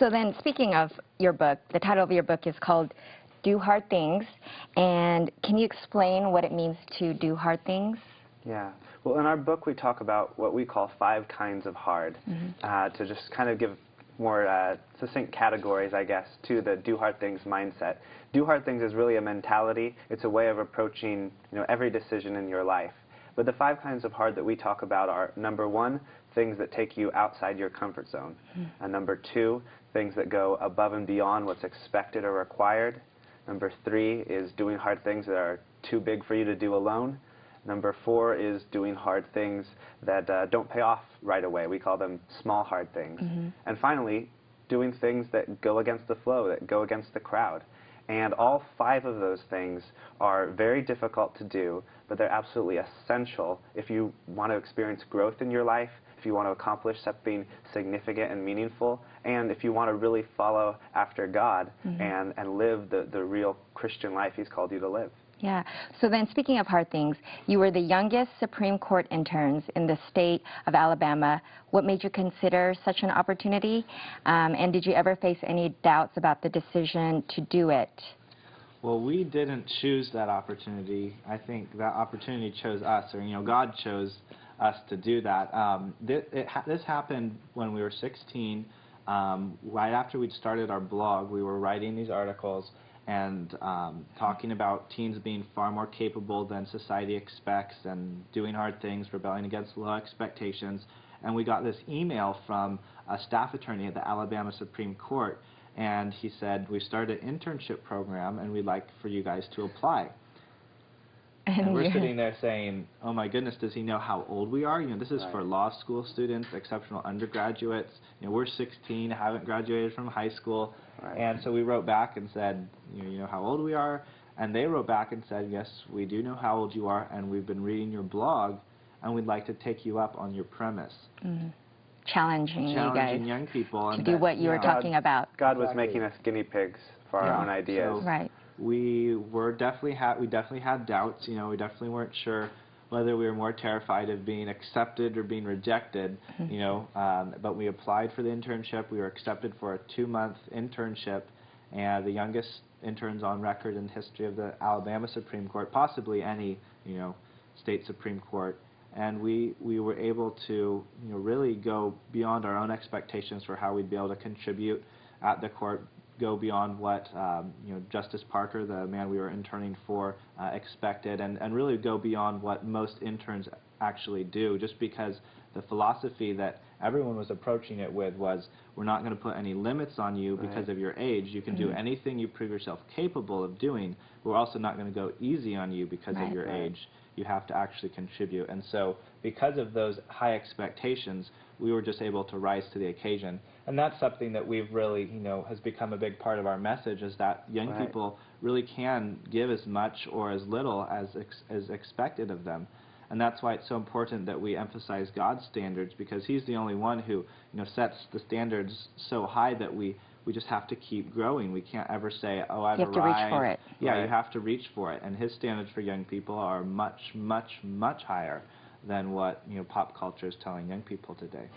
So then, speaking of your book, the title of your book is called Do Hard Things. And can you explain what it means to do hard things? Yeah. Well, in our book, we talk about what we call 5 kinds of hard, to just kind of give more succinct categories, I guess, to the do hard things mindset. Do hard things is really a mentality. It's a way of approaching, every decision in your life. But the 5 kinds of hard that we talk about are, number 1, things that take you outside your comfort zone. Number 2, things that go above and beyond what's expected or required. Number 3 is doing hard things that are too big for you to do alone. Number 4 is doing hard things that don't pay off right away. We call them small hard things. And finally, doing things that go against the flow, that go against the crowd. And all 5 of those things are very difficult to do, but they're absolutely essential if you want to experience growth in your life, if you want to accomplish something significant and meaningful, and if you want to really follow after God and live the real Christian life He's called you to live. Yeah. So then, speaking of hard things, you were the youngest Supreme Court interns in the state of Alabama. What made you consider such an opportunity? And did you ever face any doubts about the decision to do it? Well, we didn't choose that opportunity. I think that opportunity chose us, or God chose us to do that. This happened when we were 16. Right after we'd started our blog, we were writing these articles and talking about teens being far more capable than society expects and doing hard things, rebelling against low expectations. And we got this email from a staff attorney at the Alabama Supreme Court, and he said, "We started an internship program and we'd like for you guys to apply." And we're sitting there saying, oh my goodness, does he know how old we are? This is for law school students, exceptional undergraduates. We're 16, haven't graduated from high school. And so we wrote back and said, you know how old we are? And they wrote back and said, yes, we do know how old you are, and we've been reading your blog, and we'd like to take you up on your premise. Challenging you guys young people to do what you were talking about. God was making us guinea pigs for our own ideas. So we definitely had doubts. We definitely weren't sure whether we were more terrified of being accepted or being rejected. But we applied for the internship. We were accepted for a 2-month internship, and the youngest interns on record in the history of the Alabama Supreme Court, possibly any state Supreme Court. And we were able to really go beyond our own expectations for how we'd be able to contribute at the court, go beyond what Justice Parker, the man we were interning for, expected, and really go beyond what most interns actually do, just because the philosophy that everyone was approaching it with was, we're not going to put any limits on you because of your age. You can do anything you prove yourself capable of doing, but we're also not going to go easy on you because of your age. You have to actually contribute. And so because of those high expectations, we were just able to rise to the occasion. And that's something that we've really, has become a big part of our message, is that young people really can give as much or as little as expected of them. And that's why it's so important that we emphasize God's standards, because He's the only one who sets the standards so high that we just have to keep growing. We can't ever say, oh, I've arrived. You have to reach for it. Yeah, you have to reach for it. And His standards for young people are much, much, much higher than what pop culture is telling young people today.